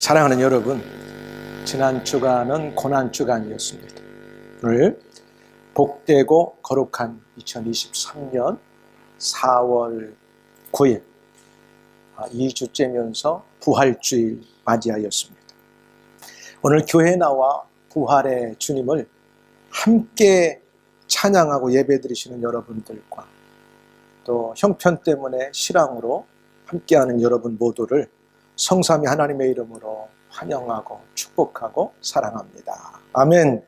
사랑하는 여러분, 지난 주간은 고난 주간이었습니다. 오늘 복되고 거룩한 2023년 4월 9일 2주째면서 부활주일 맞이하였습니다. 오늘 교회에 나와 부활의 주님을 함께 찬양하고 예배드리시는 여러분들과 또 형편 때문에 실황으로 함께하는 여러분 모두를 성삼위 하나님의 이름으로 환영하고 축복하고 사랑합니다. 아멘.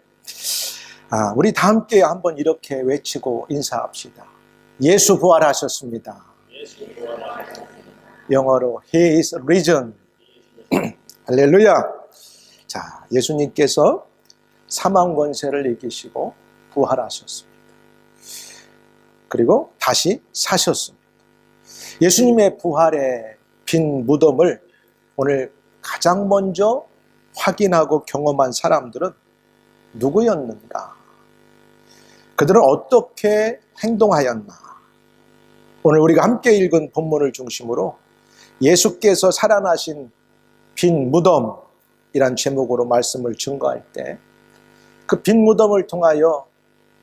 우리 다 함께 한번 이렇게 외치고 인사합시다. 예수 부활하셨습니다. 영어로 He is risen. 할렐루야. 자, 예수님께서 사망 권세를 이기시고 부활하셨습니다. 그리고 다시 사셨습니다. 예수님의 부활의 빈 무덤을 오늘 가장 먼저 확인하고 경험한 사람들은 누구였는가? 그들은 어떻게 행동하였나? 오늘 우리가 함께 읽은 본문을 중심으로 예수께서 살아나신 빈 무덤이란 제목으로 말씀을 증거할 때 그 빈 무덤을 통하여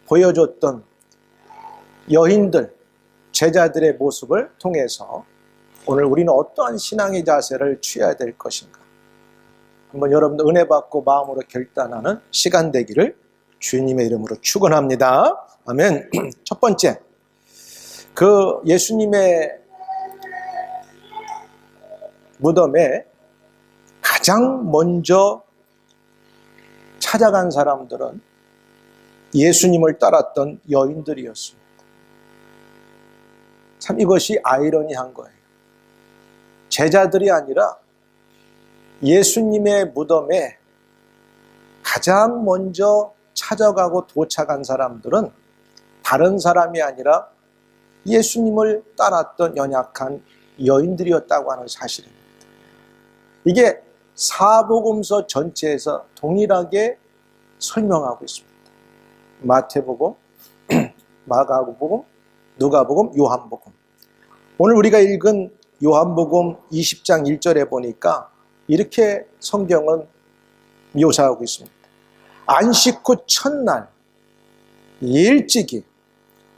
보여줬던 여인들, 제자들의 모습을 통해서 오늘 우리는 어떠한 신앙의 자세를 취해야 될 것인가? 한번 여러분들 은혜 받고 마음으로 결단하는 시간 되기를 주님의 이름으로 축원합니다. 아멘. 첫 번째, 그 예수님의 무덤에 가장 먼저 찾아간 사람들은 예수님을 따랐던 여인들이었습니다. 참 이것이 아이러니한 거예요. 제자들이 아니라 예수님의 무덤에 가장 먼저 찾아가고 도착한 사람들은 다른 사람이 아니라 예수님을 따랐던 연약한 여인들이었다고 하는 사실입니다. 이게 사복음서 전체에서 동일하게 설명하고 있습니다. 마태복음, 마가복음, 누가복음, 요한복음. 오늘 우리가 읽은 요한복음 20장 1절에 보니까 이렇게 성경은 묘사하고 있습니다. 안식 후 첫날 일찍이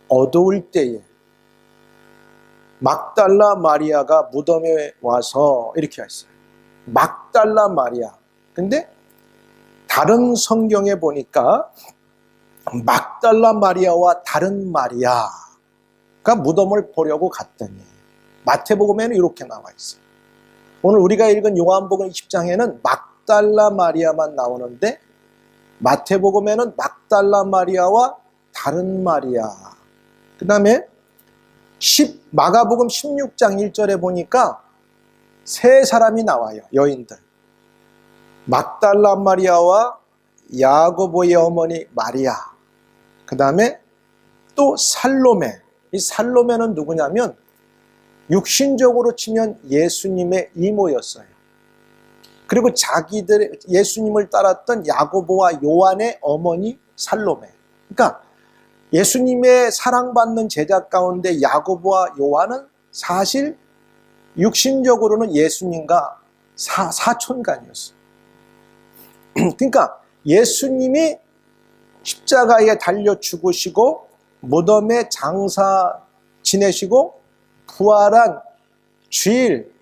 어두울 때에 막달라 마리아가 무덤에 와서 이렇게 했어요. 막달라 마리아. 근데 다른 성경에 보니까 막달라 마리아와 다른 마리아가 무덤을 보려고 갔더니 마태복음에는 이렇게 나와 있어요. 오늘 우리가 읽은 요한복음 20장에는 막달라 마리아만 나오는데 마태복음에는 막달라 마리아와 다른 마리아. 그 다음에 마가복음 16장 1절에 보니까 세 사람이 나와요. 여인들. 막달라 마리아와 야고보의 어머니 마리아. 그 다음에 또 살로메. 이 살로메는 누구냐면 육신적으로 치면 예수님의 이모였어요. 그리고 자기들 예수님을 따랐던 야고보와 요한의 어머니 살로메. 그러니까 예수님의 사랑받는 제자 가운데 야고보와 요한은 사실 육신적으로는 예수님과 사촌간이었어요. 그러니까 예수님이 십자가에 달려 죽으시고 무덤에 장사 지내시고 부활한 주일,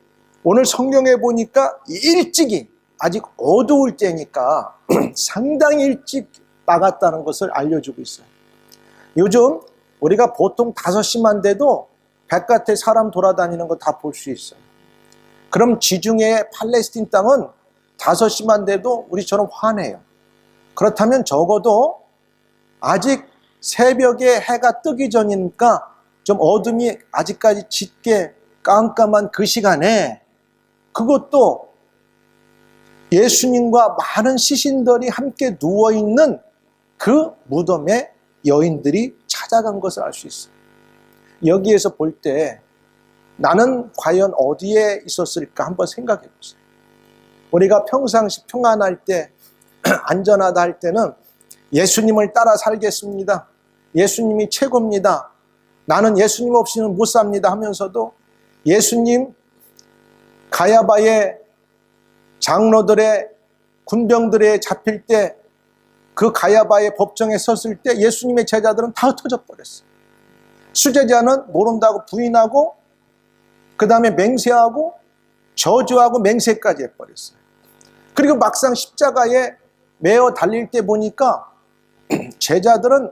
오늘 성경에 보니까 일찍이, 아직 어두울 때니까 상당히 일찍 나갔다는 것을 알려주고 있어요. 요즘 우리가 보통 5시만 돼도 바깥에 사람 돌아다니는 거 다 볼 수 있어요. 그럼 지중해 팔레스틴 땅은 5시만 돼도 우리처럼 환해요. 그렇다면 적어도 아직 새벽에 해가 뜨기 전이니까 좀 어둠이 아직까지 짙게 깜깜한 그 시간에 그것도 예수님과 많은 시신들이 함께 누워있는 그 무덤에 여인들이 찾아간 것을 알 수 있어요. 여기에서 볼 때 나는 과연 어디에 있었을까 한번 생각해 보세요. 우리가 평상시 평안할 때 안전하다 할 때는 예수님을 따라 살겠습니다. 예수님이 최고입니다. 나는 예수님 없이는 못 삽니다 하면서도 예수님 가야바의 장로들의 군병들에 잡힐 때 그 가야바의 법정에 섰을 때 예수님의 제자들은 다 흩어져 버렸어요. 수제자는 모른다고 부인하고 그 다음에 맹세하고 저주하고 맹세까지 해버렸어요. 그리고 막상 십자가에 매어 달릴 때 보니까 제자들은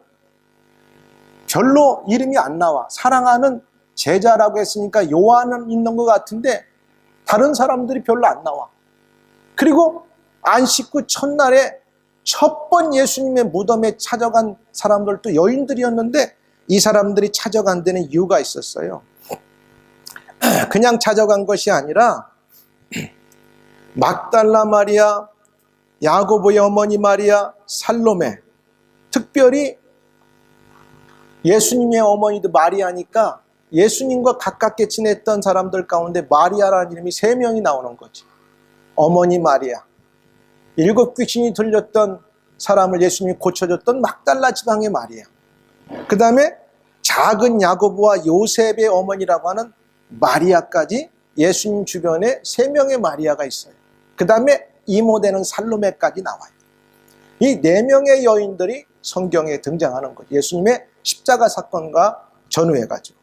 별로 이름이 안 나와. 사랑하는 제자라고 했으니까 요한은 있는 것 같은데 다른 사람들이 별로 안 나와. 그리고 안식 후 첫날에 첫 번 예수님의 무덤에 찾아간 사람들도 여인들이었는데 이 사람들이 찾아간 데는 이유가 있었어요. 그냥 찾아간 것이 아니라 막달라 마리아, 야고보의 어머니 마리아, 살로메, 특별히 예수님의 어머니도 마리아니까 예수님과 가깝게 지냈던 사람들 가운데 마리아라는 이름이 3명이 나오는 거지. 어머니 마리아, 7 귀신이 들렸던 사람을 예수님이 고쳐줬던 막달라 지방의 마리아, 그 다음에 작은 야고보와 요셉의 어머니라고 하는 마리아까지 예수님 주변에 3명의 마리아가 있어요. 그 다음에 이모되는 살로메까지 나와요. 이 4명의 여인들이 성경에 등장하는 거죠. 예수님의 십자가 사건과 전후해가지고.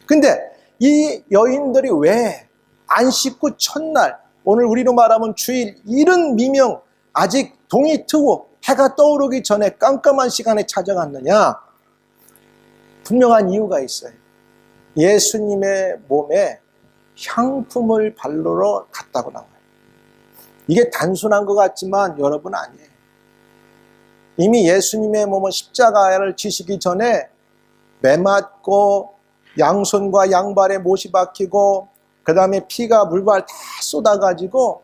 근데 이 여인들이 왜 안식 후 첫날, 오늘 우리로 말하면 주일, 이른 미명, 아직 동이 트고 해가 떠오르기 전에 깜깜한 시간에 찾아갔느냐? 분명한 이유가 있어요. 예수님의 몸에 향품을 바르러 갔다고 나와요. 이게 단순한 것 같지만 여러분 아니에요. 이미 예수님의 몸은 십자가를 지시기 전에 매맞고 양손과 양발에 못이 박히고 그 다음에 피가 물발 다 쏟아가지고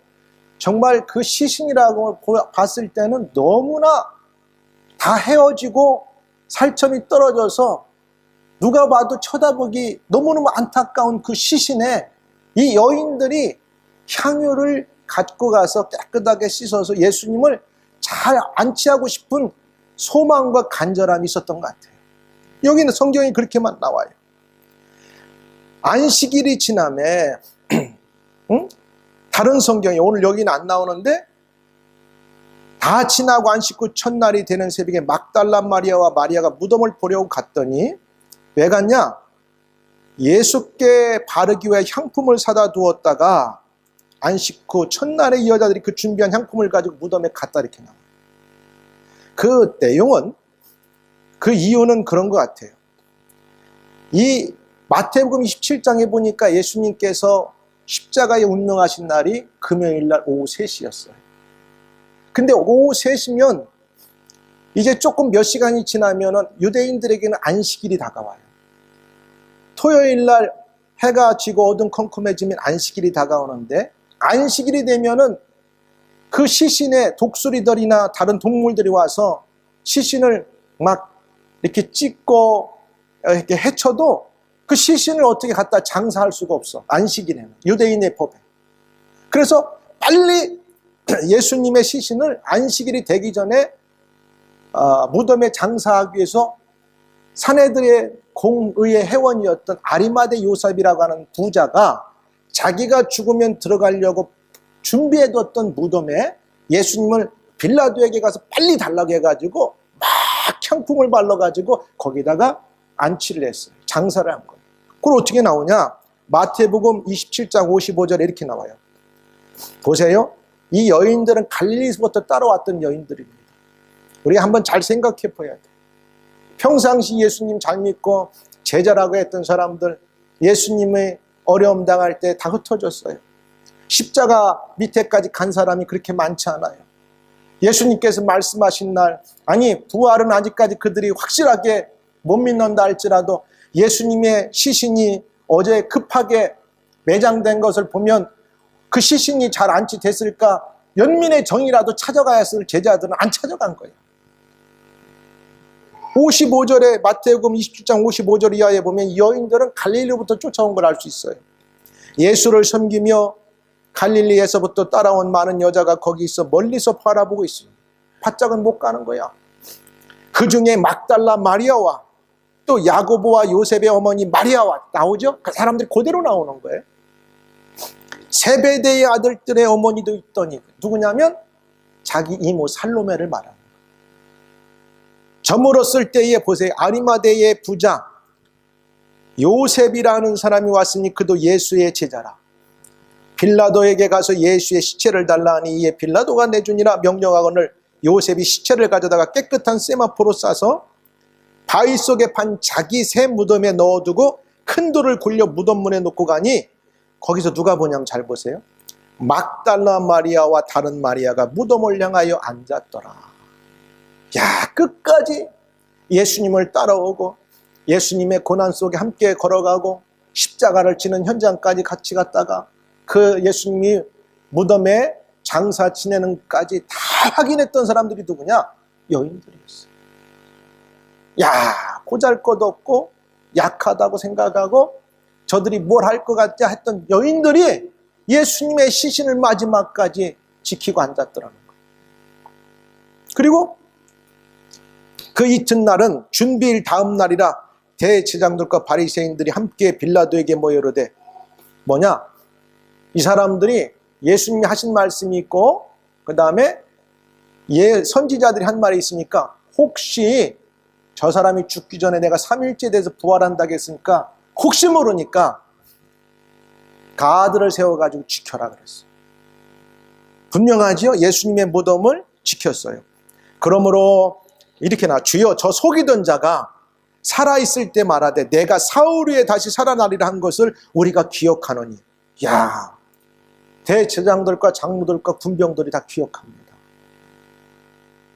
정말 그 시신이라고 봤을 때는 너무나 다 헤어지고 살점이 떨어져서 누가 봐도 쳐다보기 너무너무 안타까운 그 시신에 이 여인들이 향유를 갖고 가서 깨끗하게 씻어서 예수님을 잘 안치하고 싶은 소망과 간절함이 있었던 것 같아요. 여기는 성경이 그렇게만 나와요. 안식일이 지남에 다른 성경이 오늘 여기는 안 나오는데 다 지나고 안식 후 첫날이 되는 새벽에 막달라 마리아와 마리아가 무덤을 보려고 갔더니 왜 갔냐? 예수께 바르기 위해 향품을 사다 두었다가 안식 후 첫날에 이 여자들이 그 준비한 향품을 가지고 무덤에 갔다 이렇게 나와요. 그 내용은, 그 이유는 그런 것 같아요. 이 마태복음 27장에 보니까 예수님께서 십자가에 운명하신 날이 금요일날 오후 3시였어요. 근데 오후 3시면 이제 조금 몇 시간이 지나면 유대인들에게는 안식일이 다가와요. 토요일날 해가 지고 어둠컴컴해지면 안식일이 다가오는데 안식일이 되면은 그 시신에 독수리들이나 다른 동물들이 와서 시신을 막 이렇게 찢고 이렇게 해쳐도 그 시신을 어떻게 갖다 장사할 수가 없어. 안식일에는. 유대인의 법에. 그래서 빨리 예수님의 시신을 안식일이 되기 전에 무덤에 장사하기 위해서 사내들의 공의의 회원이었던 아리마대 요셉이라고 하는 부자가 자기가 죽으면 들어가려고 준비해뒀던 무덤에 예수님을 빌라도에게 가서 빨리 달라고 해가지고 막 향품을 발라가지고 거기다가 안치를 했어요. 장사를 한 거예요. 그걸 어떻게 나오냐? 마태복음 27장 55절에 이렇게 나와요. 보세요. 이 여인들은 갈릴리에서부터 따라왔던 여인들입니다. 우리가 한번 잘 생각해 봐야 돼요. 평상시 예수님 잘 믿고 제자라고 했던 사람들, 예수님의 어려움 당할 때 다 흩어졌어요. 십자가 밑에까지 간 사람이 그렇게 많지 않아요. 예수님께서 말씀하신 날, 아니 부활은 아직까지 그들이 확실하게 못 믿는다 할지라도 예수님의 시신이 어제 급하게 매장된 것을 보면 그 시신이 잘 안치됐을까? 연민의 정이라도 찾아가야 했을 제자들은 안 찾아간 거예요. 55절에 마태복음 27장 55절 이하에 보면 여인들은 갈릴리로부터 쫓아온 걸 알 수 있어요. 예수를 섬기며 갈릴리에서부터 따라온 많은 여자가 거기 있어 멀리서 바라보고 있어요. 바짝은 못 가는 거야. 그 중에 막달라 마리아와 또 야고보와 요셉의 어머니 마리아와 나오죠? 그 사람들이 그대로 나오는 거예요. 세베대의 아들들의 어머니도 있더니 누구냐면 자기 이모 살로메를 말하는 거예요. 저물었을 때에 보세요. 아리마대의 부장 요셉이라는 사람이 왔으니 그도 예수의 제자라. 빌라도에게 가서 예수의 시체를 달라 하니 이에 빌라도가 내주니라 명령하거늘 요셉이 시체를 가져다가 깨끗한 세마포로 싸서 바위 속에 판 자기 새 무덤에 넣어두고 큰 돌을 굴려 무덤 문에 놓고 가니 거기서 누가 보냐면 잘 보세요. 막달라 마리아와 다른 마리아가 무덤을 향하여 앉았더라. 야, 끝까지 예수님을 따라오고 예수님의 고난 속에 함께 걸어가고 십자가를 지는 현장까지 같이 갔다가 그 예수님이 무덤에 장사 지내는까지 다 확인했던 사람들이 누구냐? 여인들이었어요. 야, 보잘것없고 약하다고 생각하고 저들이 뭘 할 것 같자 했던 여인들이 예수님의 시신을 마지막까지 지키고 앉았더라는 거예요. 그리고 그 이튿날은 준비일 다음 날이라 대제장들과 바리새인들이 함께 빌라도에게 모여 이르되 뭐냐? 이 사람들이 예수님이 하신 말씀이 있고 그 다음에 선지자들이 한 말이 있으니까 혹시 저 사람이 죽기 전에 내가 3일째 돼서 부활한다고 했으니까 혹시 모르니까 가드를 세워가지고 지켜라 그랬어요. 분명하지요? 예수님의 무덤을 지켰어요. 그러므로 이렇게 주여 저 속이던 자가 살아있을 때 말하되 내가 사흘 후에 다시 살아나리라 한 것을 우리가 기억하노니. 야, 대제장들과 장로들과 군병들이 다 기억합니다.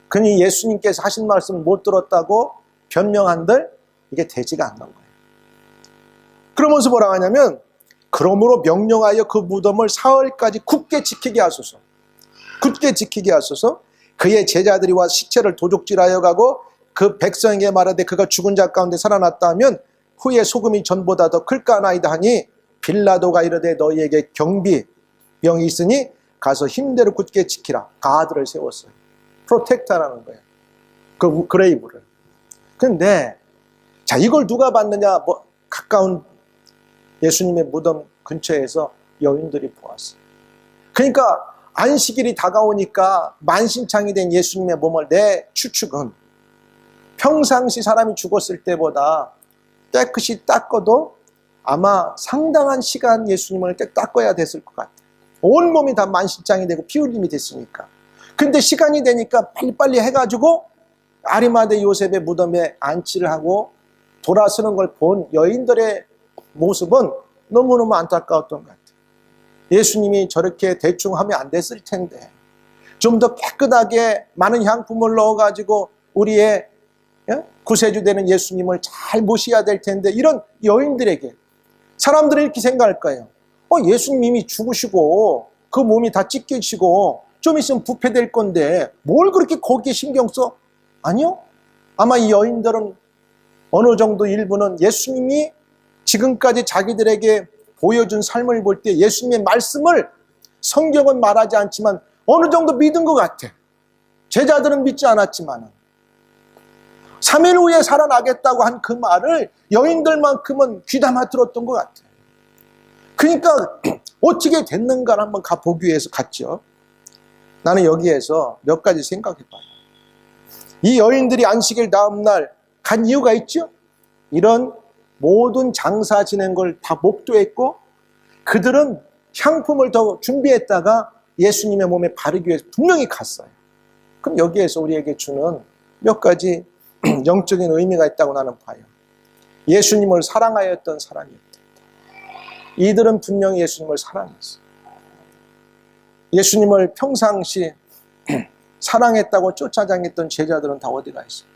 그니 예수님께서 하신 말씀 못 들었다고 변명한들 이게 되지가 않는 거예요. 그러면서 뭐라고 하냐면 그러므로 명령하여 그 무덤을 사흘까지 굳게 지키게 하소서. 굳게 지키게 하소서. 그의 제자들이 와 시체를 도둑질하여 가고 그 백성에게 말하되 그가 죽은 자 가운데 살아났다 하면 후에 소금이 전보다 더 클까나이다 하니 빌라도가 이르되 너희에게 경비병이 있으니 가서 힘대로 굳게 지키라. 가드를 세웠어요. 프로텍터라는 거예요. 그 그레이브를. 근데 자 이걸 누가 봤느냐? 가까운 예수님의 무덤 근처에서 여인들이 보았어요. 그러니까 안식일이 다가오니까 만신창이 된 예수님의 몸을 내 추측은 평상시 사람이 죽었을 때보다 깨끗이 닦아도 아마 상당한 시간 예수님을 닦아야 됐을 것 같아요. 온 몸이 다 만신창이 되고 피 흘림이 됐으니까. 근데 시간이 되니까 빨리빨리 해가지고 아리마대 요셉의 무덤에 안치를 하고 돌아서는 걸 본 여인들의 모습은 너무너무 안타까웠던 것 같아요. 예수님이 저렇게 대충 하면 안 됐을 텐데 좀 더 깨끗하게 많은 향품을 넣어가지고 우리의 구세주 되는 예수님을 잘 모셔야 될 텐데 이런 여인들에게 사람들이 이렇게 생각할 거예요. 예수님 이미 죽으시고 그 몸이 다 찢겨지고 좀 있으면 부패될 건데 뭘 그렇게 거기에 신경 써? 아니요. 아마 이 여인들은 어느 정도 일부는 예수님이 지금까지 자기들에게 보여준 삶을 볼 때 예수님의 말씀을 성경은 말하지 않지만 어느 정도 믿은 것 같아. 제자들은 믿지 않았지만 3일 후에 살아나겠다고 한 그 말을 여인들만큼은 귀담아 들었던 것 같아. 그러니까 어떻게 됐는가를 한번 보기 위해서 갔죠. 나는 여기에서 몇 가지 생각해봐요. 이 여인들이 안식일 다음 날 간 이유가 있죠. 이런 모든 장사 지낸 걸 다 목도했고 그들은 향품을 더 준비했다가 예수님의 몸에 바르기 위해서 분명히 갔어요. 그럼 여기에서 우리에게 주는 몇 가지 영적인 의미가 있다고 나는 봐요. 예수님을 사랑하였던 사람이었다. 이들은 분명히 예수님을 사랑했어요. 예수님을 평상시 사랑했다고 쫓아다녔던 제자들은 다 어디가 있어요?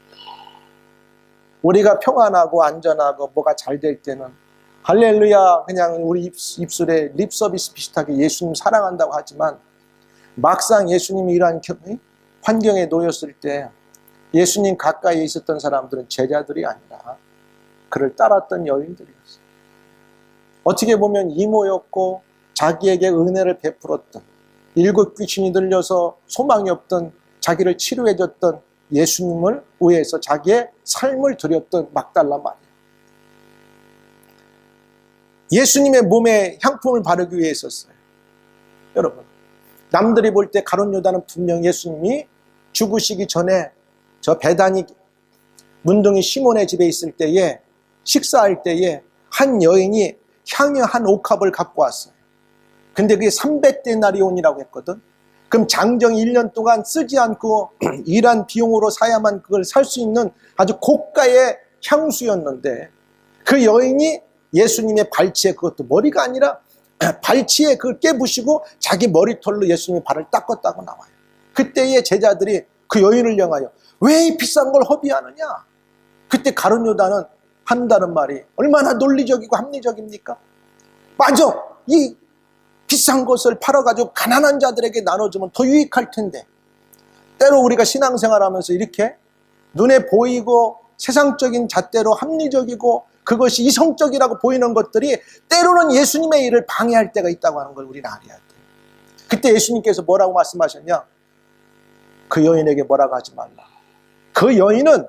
우리가 평안하고 안전하고 뭐가 잘 될 때는 할렐루야 그냥 우리 입술에 립 서비스 비슷하게 예수님 사랑한다고 하지만 막상 예수님이 이러한 환경에 놓였을 때 예수님 가까이에 있었던 사람들은 제자들이 아니라 그를 따랐던 여인들이었어요. 어떻게 보면 이모였고 자기에게 은혜를 베풀었던 일곱 귀신이 들려서 소망이 없던 자기를 치료해줬던 예수님을 위해서 자기의 삶을 드렸던 막달라 마리아. 예수님의 몸에 향품을 바르기 위해 있었어요. 여러분, 남들이 볼 때 가룟 유다는 분명 예수님이 죽으시기 전에 저 베다니 문둥이 시몬의 집에 있을 때에, 식사할 때에 한 여인이 향유 한 옥합을 갖고 왔어요. 근데 그게 300데나리온이라고 했거든. 그럼 장정 1년 동안 쓰지 않고 일한 비용으로 사야만 그걸 살 수 있는 아주 고가의 향수였는데, 그 여인이 예수님의 발치에, 그것도 머리가 아니라 발치에 그걸 깨부시고 자기 머리털로 예수님의 발을 닦았다고 나와요. 그때의 제자들이 그 여인을 향하여 왜 이 비싼 걸 허비하느냐? 그때 가룟 유다는 한다는 말이 얼마나 논리적이고 합리적입니까? 맞아! 이 비싼 것을 팔아가지고 가난한 자들에게 나눠주면 더 유익할 텐데, 때로 우리가 신앙생활하면서 이렇게 눈에 보이고 세상적인 잣대로 합리적이고 그것이 이성적이라고 보이는 것들이 때로는 예수님의 일을 방해할 때가 있다고 하는 걸 우리는 알아야 돼요. 그때 예수님께서 뭐라고 말씀하셨냐? 그 여인에게 뭐라고 하지 말라. 그 여인은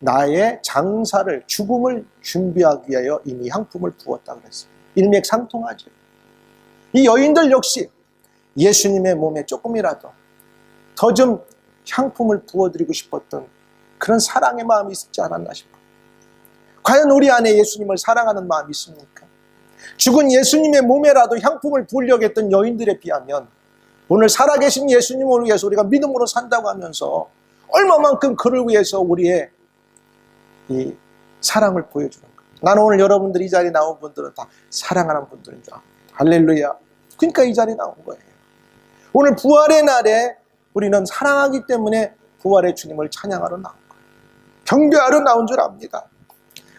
나의 장사를, 죽음을 준비하기 위하여 이미 향품을 부었다 그랬어요. 일맥상통하죠. 이 여인들 역시 예수님의 몸에 조금이라도 더 좀 향품을 부어드리고 싶었던 그런 사랑의 마음이 있지 않았나 싶어요. 과연 우리 안에 예수님을 사랑하는 마음이 있습니까? 죽은 예수님의 몸에라도 향품을 부으려고 했던 여인들에 비하면 오늘 살아계신 예수님을 위해서 우리가 믿음으로 산다고 하면서 얼마만큼 그를 위해서 우리의 이 사랑을 보여주는 거예요. 나는 오늘 여러분들이 이 자리에 나온 분들은 다 사랑하는 분들인 줄 압니다. 할렐루야. 그러니까 이 자리에 나온 거예요. 오늘 부활의 날에 우리는 사랑하기 때문에 부활의 주님을 찬양하러 나온 거예요. 경배하러 나온 줄 압니다.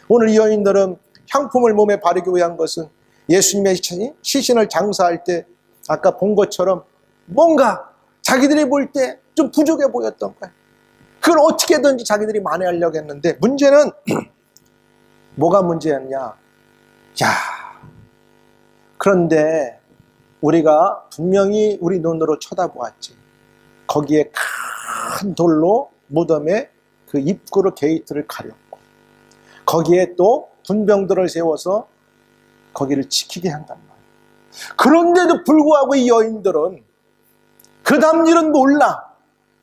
오늘 이 여인들은 향품을 몸에 바르기 위한 것은 예수님의 시신을 장사할 때 아까 본 것처럼 뭔가 자기들이 볼 때 좀 부족해 보였던 거예요. 그걸 어떻게든지 자기들이 만회하려고 했는데, 문제는 뭐가 문제였냐? 야, 그런데 우리가 분명히 우리 눈으로 쳐다보았지. 거기에 큰 돌로 무덤의 그 입구로 게이트를 가렸고, 거기에 또 군병들을 세워서 거기를 지키게 한단 말이에요. 그런데도 불구하고 이 여인들은 그 다음 일은 몰라.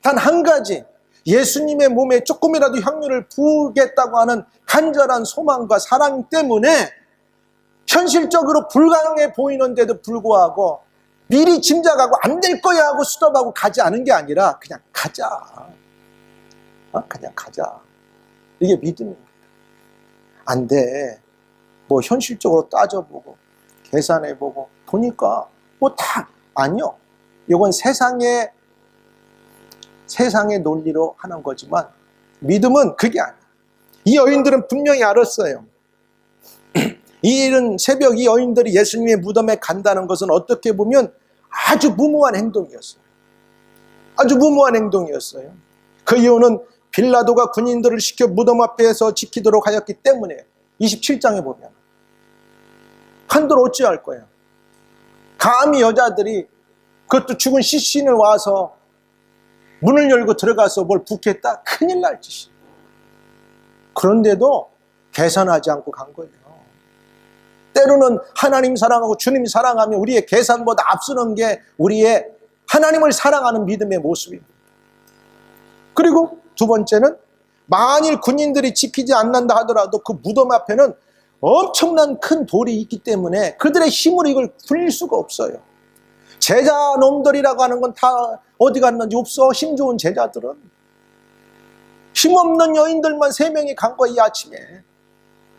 단 한 가지, 예수님의 몸에 조금이라도 향유를 부으겠다고 하는 간절한 소망과 사랑 때문에 현실적으로 불가능해 보이는데도 불구하고 미리 짐작하고 안 될 거야 하고 수답하고 가지 않은 게 아니라 그냥 가자. 그냥 가자. 이게 믿음입니다. 안 돼. 뭐 현실적으로 따져보고 계산해보고 보니까 뭐 다 아니요. 이건 세상의 논리로 하는 거지만 믿음은 그게 아니에요. 이 여인들은 분명히 알았어요. 이 일은 새벽 이 여인들이 예수님의 무덤에 간다는 것은 어떻게 보면 아주 무모한 행동이었어요. 아주 무모한 행동이었어요. 그 이유는 빌라도가 군인들을 시켜 무덤 앞에서 지키도록 하였기 때문에 27장에 보면 한들 어찌할 거예요. 감히 여자들이 그것도 죽은 시신을 와서 문을 열고 들어가서 뭘 붓겠다? 큰일 날 짓이에요. 그런데도 계산하지 않고 간 거예요. 때로는 하나님 사랑하고 주님 사랑하면 우리의 계산보다 앞서는 게 우리의 하나님을 사랑하는 믿음의 모습입니다. 그리고 두 번째는 만일 군인들이 지키지 않는다 하더라도 그 무덤 앞에는 엄청난 큰 돌이 있기 때문에 그들의 힘으로 이걸 굴릴 수가 없어요. 제자 놈들이라고 하는 건 다 어디 갔는지 없어. 힘 좋은 제자들은. 힘없는 여인들만 3명이 간 거야, 이 아침에.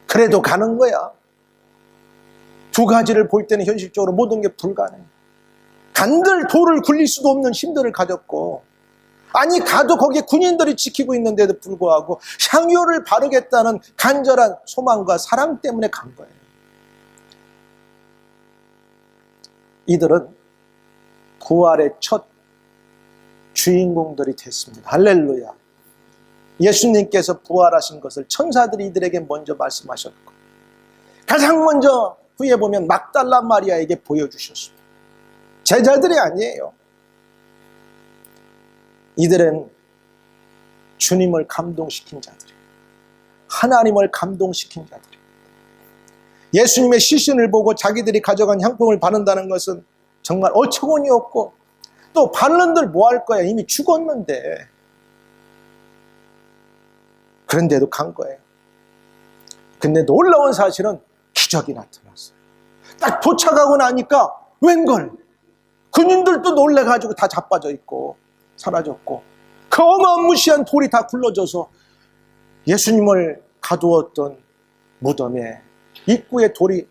그래도 가는 거야. 두 가지를 볼 때는 현실적으로 모든 게 불가능해. 간들 돌을 굴릴 수도 없는 힘들을 가졌고, 아니 가도 거기에 군인들이 지키고 있는데도 불구하고 향유를 바르겠다는 간절한 소망과 사랑 때문에 간 거예요. 이들은 부활의 첫 주인공들이 됐습니다. 할렐루야. 예수님께서 부활하신 것을 천사들이 이들에게 먼저 말씀하셨고, 가장 먼저 후에 보면 막달라 마리아에게 보여주셨습니다. 제자들이 아니에요. 이들은 주님을 감동시킨 자들이에요. 하나님을 감동시킨 자들이에요. 예수님의 시신을 보고 자기들이 가져간 향품을 바른다는 것은 정말 어처구니 없고, 또 반론들 뭐 할 거야? 이미 죽었는데. 그런데도 간 거예요. 근데 놀라운 사실은 기적이 나타났어요. 딱 도착하고 나니까 웬걸 군인들도 놀래가지고 다 자빠져 있고 사라졌고, 그 어마무시한 돌이 다 굴러져서 예수님을 가두었던 무덤에 입구에 돌이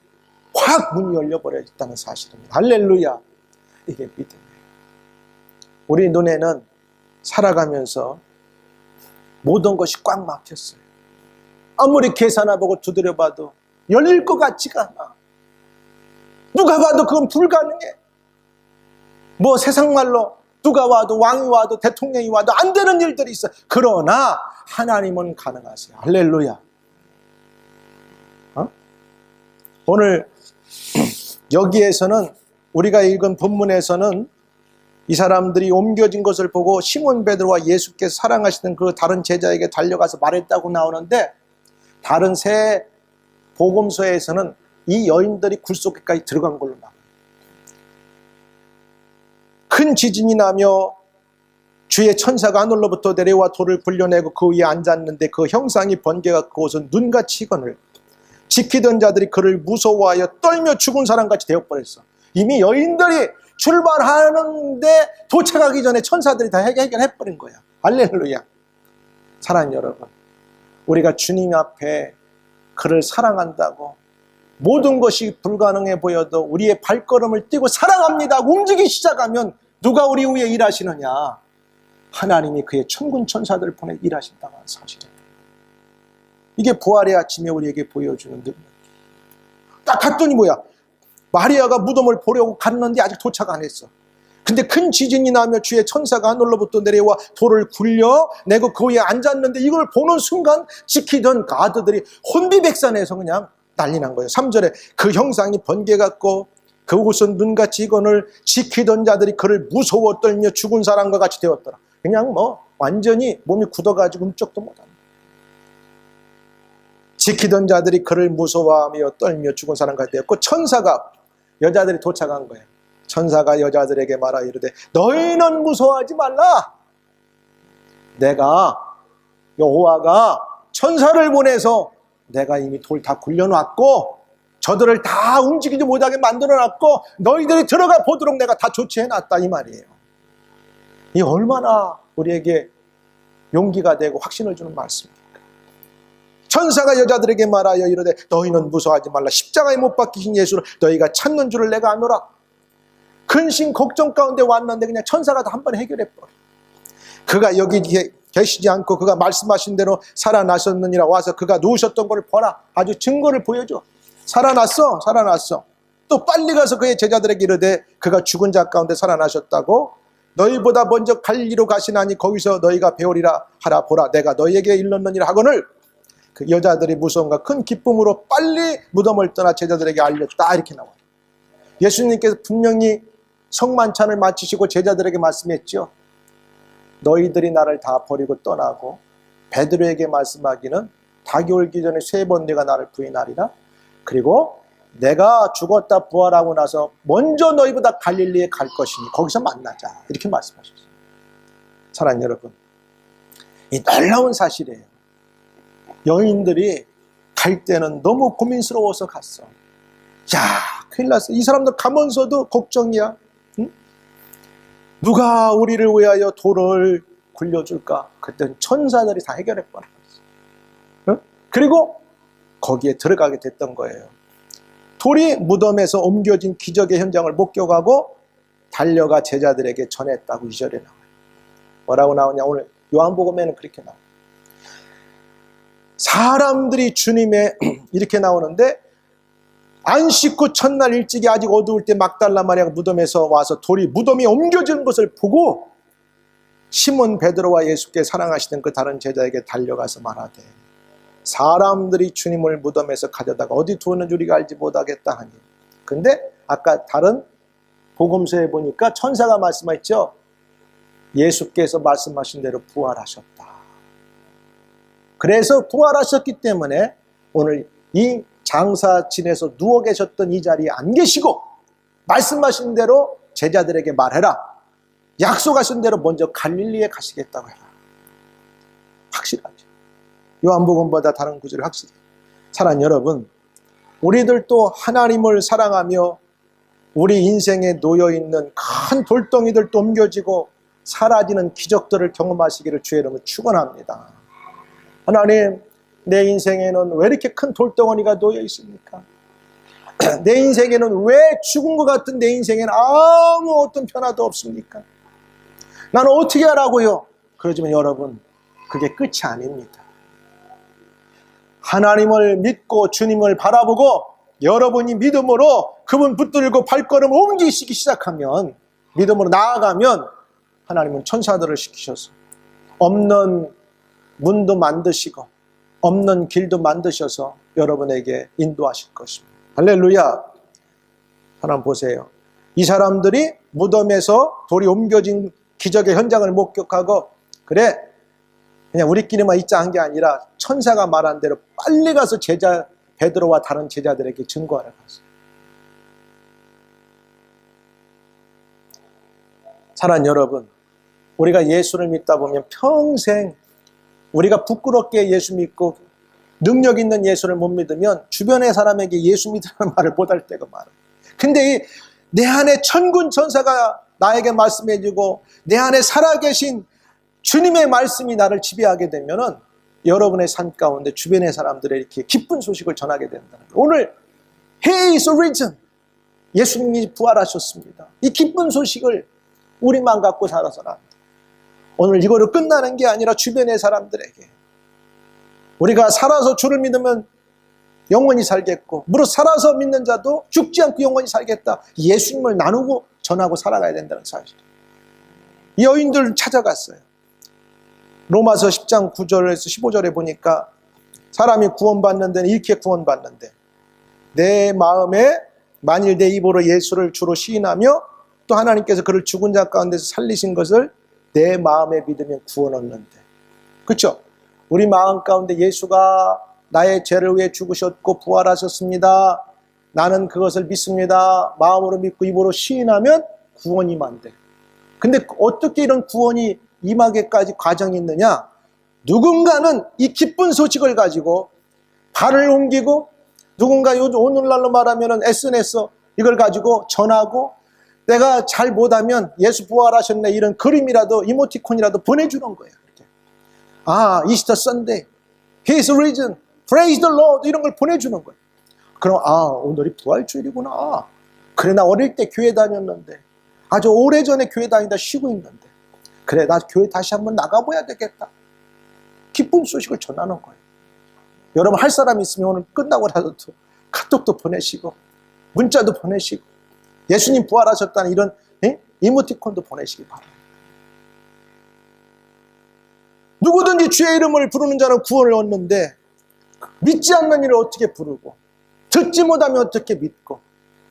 확 문이 열려버려 있다는 사실입니다. 할렐루야. 이게 믿음이에요. 우리 눈에는 살아가면서 모든 것이 꽉 막혔어요. 아무리 계산해보고 두드려봐도 열릴 것 같지가 않아. 누가 봐도 그건 불가능해. 뭐 세상 말로 누가 와도, 왕이 와도, 대통령이 와도 안 되는 일들이 있어. 그러나 하나님은 가능하세요. 할렐루야. 오늘 여기에서는, 우리가 읽은 본문에서는 이 사람들이 옮겨진 것을 보고 시몬 베드로와 예수께서 사랑하시는 그 다른 제자에게 달려가서 말했다고 나오는데, 다른 새 복음서에서는 이 여인들이 굴 속에까지 들어간 걸로 나와요. 큰 지진이 나며 주의 천사가 하늘로부터 내려와 돌을 굴려내고 그 위에 앉았는데, 그 형상이 번개가 그곳은 눈같이 이거늘 지키던 자들이 그를 무서워하여 떨며 죽은 사람같이 되어버렸어. 이미 여인들이 출발하는데 도착하기 전에 천사들이 다 해결해버린 거야. 할렐루야. 사랑하는 여러분, 우리가 주님 앞에 그를 사랑한다고 모든 것이 불가능해 보여도 우리의 발걸음을 띄고 사랑합니다 움직이기 시작하면 누가 우리 위에 일하시느냐? 하나님이 그의 천군 천사들을 보내 일하신다는 사실입니다. 이게 부활의 아침에 우리에게 보여주는 능력. 딱 갔더니 뭐야? 마리아가 무덤을 보려고 갔는데 아직 도착 안 했어. 근데 큰 지진이 나며 주의 천사가 하늘로부터 내려와 돌을 굴려내고 그 위에 앉았는데, 이걸 보는 순간 지키던 가드들이 혼비백산해서 그냥 난리 난 거예요. 3절에 그 형상이 번개 같고 그곳은 눈같이 이거늘 지키던 자들이 그를 무서워 떨며 죽은 사람과 같이 되었더라. 그냥 뭐 완전히 몸이 굳어가지고 흠쩍도 못합니다. 지키던 자들이 그를 무서워하며 떨며 죽은 사람과 같이 되었고, 천사가, 여자들이 도착한 거예요. 천사가 여자들에게 말하 이르되 너희는 무서워하지 말라. 내가, 여호와가 천사를 보내서 내가 이미 돌 다 굴려놨고 저들을 다 움직이지 못하게 만들어놨고 너희들이 들어가 보도록 내가 다 조치해놨다, 이 말이에요. 이 얼마나 우리에게 용기가 되고 확신을 주는 말씀입니까? 천사가 여자들에게 말하여 이르되 너희는 무서워하지 말라. 십자가에 못 박히신 예수를 너희가 찾는 줄을 내가 아노라. 근심 걱정 가운데 왔는데 그냥 천사가 다 한 번에 해결해버려. 그가 여기 계시지 않고 그가 말씀하신 대로 살아나셨느니라. 와서 그가 누우셨던 것을 보라. 아주 증거를 보여줘. 살아났어. 또 빨리 가서 그의 제자들에게 이르되 그가 죽은 자 가운데 살아나셨다고 너희보다 먼저 갈리로 가시나니 거기서 너희가 배우리라 하라. 보라, 내가 너희에게 일렀느니라 하거늘 그 여자들이 무서움과 큰 기쁨으로 빨리 무덤을 떠나 제자들에게 알렸다. 이렇게 나와요. 예수님께서 분명히 성만찬을 마치시고 제자들에게 말씀했죠. 너희들이 나를 다 버리고 떠나고 베드로에게 말씀하기는 닭이 울기 전에 3번 네가 나를 부인하리라. 그리고 내가 죽었다 부활하고 나서 먼저 너희보다 갈릴리에 갈 것이니 거기서 만나자. 이렇게 말씀하셨어요. 사랑하는 여러분, 이 놀라운 사실이에요. 여인들이 갈 때는 너무 고민스러워서 갔어. 야, 큰일 났어. 이 사람들 가면서도 걱정이야. 응? 누가 우리를 위하여 돌을 굴려줄까? 그때는 천사들이 다 해결했구나. 응? 그리고 거기에 들어가게 됐던 거예요. 돌이 무덤에서 옮겨진 기적의 현장을 목격하고 달려가 제자들에게 전했다고 2절에 나와요. 뭐라고 나오냐? 오늘 요한복음에는 그렇게 나와요. 사람들이 주님의 이렇게 나오는데, 안식 후 첫날 일찍이 아직 어두울 때 막달라 마리아가 무덤에서 와서 무덤이 옮겨진 것을 보고 시몬 베드로와 예수께 사랑하시던 그 다른 제자에게 달려가서 말하되 사람들이 주님을 무덤에서 가져다가 어디 두었는지 우리가 알지 못하겠다 하니. 근데 아까 다른 복음서에 보니까 천사가 말씀했죠. 예수께서 말씀하신 대로 부활하셨다. 그래서 부활하셨기 때문에 오늘 이 장사진에서 누워 계셨던 이 자리에 안 계시고 말씀하신 대로 제자들에게 말해라. 약속하신 대로 먼저 갈릴리에 가시겠다고 해라. 확실하죠. 요한복음보다 다른 구절이 확실해요. 사랑하는 여러분, 우리들도 하나님을 사랑하며 우리 인생에 놓여있는 큰 돌덩이들도 옮겨지고 사라지는 기적들을 경험하시기를 주의 이름으로 축원합니다. 하나님, 내 인생에는 왜 이렇게 큰 돌덩어리가 놓여 있습니까? 내 인생에는 왜 죽은 것 같은 내 인생에는 아무 어떤 변화도 없습니까? 나는 어떻게 하라고요? 그러지만 여러분, 그게 끝이 아닙니다. 하나님을 믿고 주님을 바라보고 여러분이 믿음으로 그분 붙들고 발걸음을 옮기시기 시작하면, 믿음으로 나아가면 하나님은 천사들을 시키셔서 없는 문도 만드시고 없는 길도 만드셔서 여러분에게 인도하실 것입니다. 할렐루야. 하나님 보세요. 이 사람들이 무덤에서 돌이 옮겨진 기적의 현장을 목격하고, 그래 그냥 우리끼리만 있자 한 게 아니라 천사가 말한 대로 빨리 가서 제자 베드로와 다른 제자들에게 증거하러 갔어요. 사랑하는 여러분, 우리가 예수를 믿다 보면 평생 우리가 부끄럽게 예수 믿고 능력 있는 예수를 못 믿으면 주변의 사람에게 예수 믿으라는 말을 못할 때가 많아요. 근데 내 안에 천군 천사가 나에게 말씀해주고 내 안에 살아계신 주님의 말씀이 나를 지배하게 되면은 여러분의 삶 가운데 주변의 사람들에게 이렇게 기쁜 소식을 전하게 된다는 거예요. 오늘 He is risen. 예수님이 부활하셨습니다. 이 기쁜 소식을 우리만 갖고 살아서는 안 돼. 오늘 이거로 끝나는 게 아니라 주변의 사람들에게, 우리가 살아서 주를 믿으면 영원히 살겠고 무릇 살아서 믿는 자도 죽지 않고 영원히 살겠다. 예수님을 나누고 전하고 살아가야 된다는 사실. 이 여인들 찾아갔어요. 로마서 10장 9절에서 15절에 보니까 사람이 구원받는 데는 이렇게 구원받는데, 내 마음에 만일 내 입으로 예수를 주로 시인하며 또 하나님께서 그를 죽은 자 가운데서 살리신 것을 내 마음에 믿으면 구원 얻는데, 그렇죠? 우리 마음 가운데 예수가 나의 죄를 위해 죽으셨고 부활하셨습니다, 나는 그것을 믿습니다, 마음으로 믿고 입으로 시인하면 구원이 임한대. 근데 어떻게 이런 구원이 임하게까지 과정이 있느냐? 누군가는 이 기쁜 소식을 가지고 발을 옮기고, 누군가 요즘 오늘날로 말하면 SNS 이걸 가지고 전하고, 내가 잘 못하면 예수 부활하셨네 이런 그림이라도 이모티콘이라도 보내주는 거예요. 이렇게. 아, 이스터 선데이, He is risen, praise the Lord, 이런 걸 보내주는 거예요. 그럼 오늘이 부활주일이구나. 그래, 나 어릴 때 교회 다녔는데, 아주 오래전에 교회 다니다 쉬고 있는데, 그래, 나 교회 다시 한번 나가봐야 되겠다. 기쁜 소식을 전하는 거예요. 여러분, 할 사람 있으면 오늘 끝나고 나서도 카톡도 보내시고 문자도 보내시고 예수님 부활하셨다는 이런 이모티콘도 보내시기 바랍니다. 누구든지 주의 이름을 부르는 자는 구원을 얻는데, 믿지 않는 이를 어떻게 부르고 듣지 못하면 어떻게 믿고,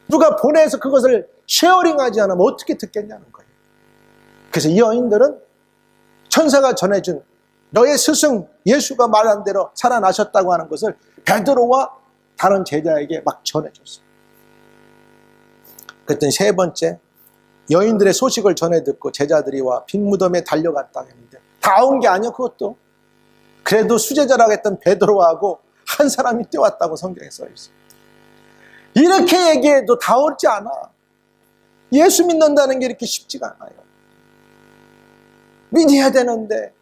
누가 보내서 그것을 쉐어링하지 않으면 어떻게 듣겠냐는 거예요. 그래서 이 여인들은 천사가 전해준 너의 스승 예수가 말한 대로 살아나셨다고 하는 것을 베드로와 다른 제자에게 막 전해줬어요. 그랬더니 세 번째, 여인들의 소식을 전해 듣고 제자들이 와 빈 무덤에 달려갔다고 했는데, 다 온 게 아니야. 그것도 그래도 수제자라고 했던 베드로하고 한 사람이 뛰어왔다고 성경에 써 있어요. 이렇게 얘기해도 다 오지 않아. 예수 믿는다는 게 이렇게 쉽지가 않아요. 믿어야 되는데.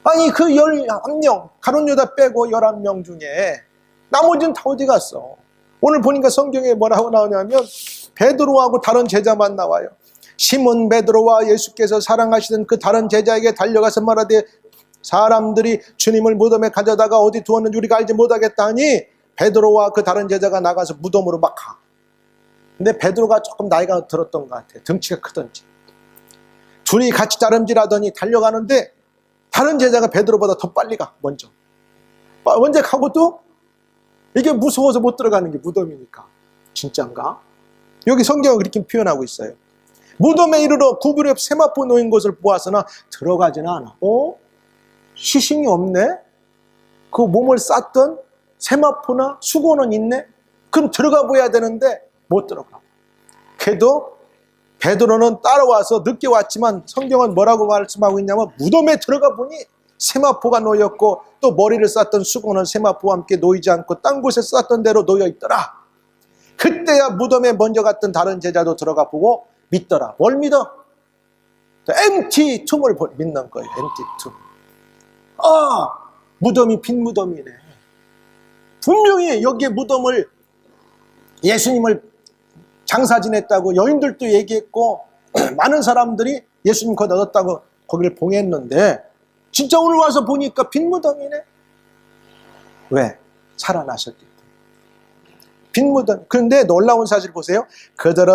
아니, 그 11명, 가룟 유다 빼고 11명 중에 나머지는 다 어디 갔어? 오늘 보니까 성경에 뭐라고 나오냐면 베드로하고 다른 제자만 나와요. 시몬 베드로와 예수께서 사랑하시던 그 다른 제자에게 달려가서 말하되, 사람들이 주님을 무덤에 가져다가 어디 두었는지 우리가 알지 못하겠다 하니, 베드로와 그 다른 제자가 나가서 무덤으로 막 가. 근데 베드로가 조금 나이가 들었던 것 같아요. 덩치가 크던지. 둘이 같이 다름질하더니 달려가는데 다른 제자가 베드로보다 더 빨리 가. 먼저 가고도 이게 무서워서 못 들어가는 게 무덤이니까. 진짠가? 여기 성경은 그렇게 표현하고 있어요. 무덤에 이르러 구불 옆 세마포 놓인 곳을 보았으나 들어가지는 않아. 시신이 없네? 그 몸을 쌌던 세마포나 수고는 있네? 그럼 들어가 봐야 되는데 못 들어가. 그래도 베드로는 따라와서 늦게 왔지만 성경은 뭐라고 말씀하고 있냐면 무덤에 들어가 보니 세마포가 놓였고 또 머리를 쌌던 수건은 세마포와 함께 놓이지 않고 딴 곳에 쌌던 대로 놓여 있더라. 그때야 무덤에 먼저 갔던 다른 제자도 들어가 보고 믿더라. 뭘 믿어? empty tomb을 믿는 거예요. empty tomb. 무덤이 빈 무덤이네. 분명히 여기에 무덤을 예수님을 장사 지냈다고 여인들도 얘기했고 많은 사람들이 예수님 곧 얻었다고 거기를 봉했는데 진짜 오늘 와서 보니까 빈 무덤이네. 왜? 살아나셨기 때문에. 빈 무덤. 그런데 놀라운 사실 보세요. 그들은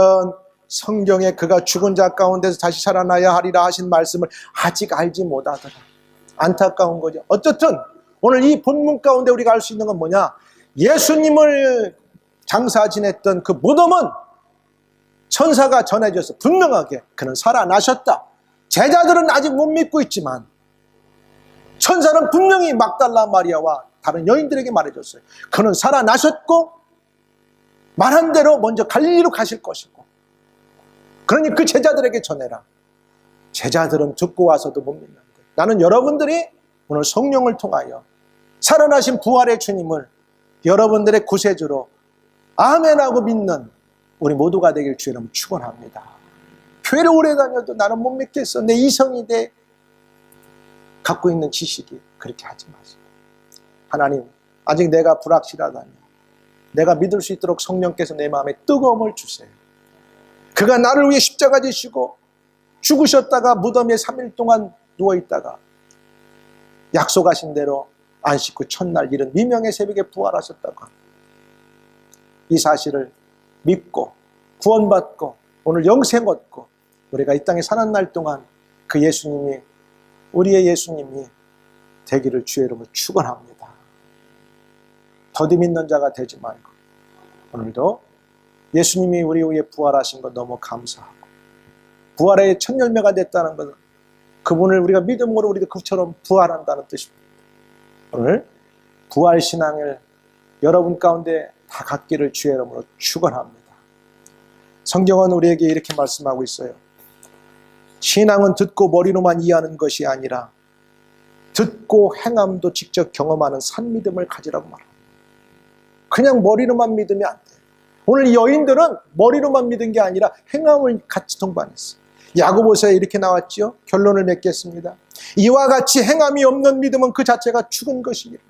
성경에 그가 죽은 자 가운데서 다시 살아나야 하리라 하신 말씀을 아직 알지 못하더라. 안타까운 거죠. 어쨌든 오늘 이 본문 가운데 우리가 알 수 있는 건 뭐냐? 예수님을 장사 지냈던 그 무덤은 천사가 전해줘서 분명하게 그는 살아나셨다. 제자들은 아직 못 믿고 있지만 천사는 분명히 막달라 마리아와 다른 여인들에게 말해줬어요. 그는 살아나셨고 말한 대로 먼저 갈릴리로 가실 것이고 그러니 그 제자들에게 전해라. 제자들은 듣고 와서도 못 믿는 거예요. 나는 여러분들이 오늘 성령을 통하여 살아나신 부활의 주님을 여러분들의 구세주로 아멘하고 믿는 우리 모두가 되길 주의 이름으로 축원합니다. 교회를 오래 다녀도 나는 못 믿겠어. 내 이성이 내 갖고 있는 지식이 그렇게 하지 마세요. 하나님, 아직 내가 불확실하다니 내가 믿을 수 있도록 성령께서 내 마음에 뜨거움을 주세요. 그가 나를 위해 십자가 지시고 죽으셨다가 무덤에 3일 동안 누워있다가 약속하신 대로 안식 후 첫날 이른 미명의 새벽에 부활하셨다고 합니다. 이 사실을 믿고 구원받고 오늘 영생 얻고 우리가 이 땅에 사는 날 동안 그 예수님이 우리의 예수님이 되기를 주의 이름으로 축원합니다. 더디 믿는 자가 되지 말고 오늘도 예수님이 우리 위해 부활하신 것 너무 감사하고 부활의 첫 열매가 됐다는 것은 그분을 우리가 믿음으로 우리가 그처럼 부활한다는 뜻입니다. 오늘 부활신앙을 여러분 가운데 다 갖기를 주의 이름으로 축원합니다. 성경은 우리에게 이렇게 말씀하고 있어요. 신앙은 듣고 머리로만 이해하는 것이 아니라 듣고 행함도 직접 경험하는 산믿음을 가지라고 말합니다. 그냥 머리로만 믿으면 안 돼요. 오늘 이 여인들은 머리로만 믿은 게 아니라 행함을 같이 동반했어요. 야고보서에 이렇게 나왔지요. 결론을 맺겠습니다. 이와 같이 행함이 없는 믿음은 그 자체가 죽은 것이니라.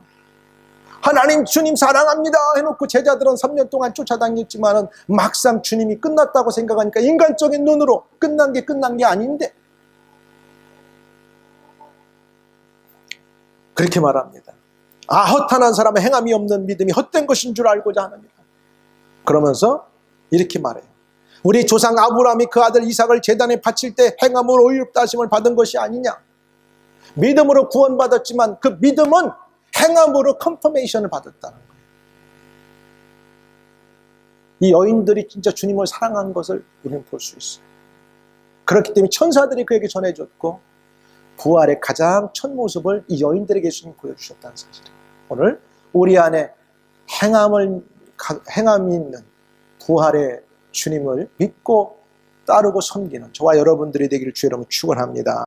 하나님 주님 사랑합니다 해놓고 제자들은 3년 동안 쫓아다녔지만 막상 주님이 끝났다고 생각하니까 인간적인 눈으로 끝난 게 아닌데 그렇게 말합니다. 허탄한 사람의 행함이 없는 믿음이 헛된 것인 줄 알고자 하느니라. 그러면서 이렇게 말해요. 우리 조상 아브라함이 그 아들 이삭을 제단에 바칠 때 행함으로 의롭다 하심을 받은 것이 아니냐. 믿음으로 구원받았지만 그 믿음은 행함으로 컨퍼메이션을 받았다는 거예요. 이 여인들이 진짜 주님을 사랑한 것을 우리는 볼 수 있어요. 그렇기 때문에 천사들이 그에게 전해줬고 부활의 가장 첫 모습을 이 여인들에게 예수님이 보여주셨다는 사실이에요. 오늘 우리 안에 행함이 있는 부활의 주님을 믿고 따르고 섬기는 저와 여러분들이 되기를 주의 이름으로 축원합니다.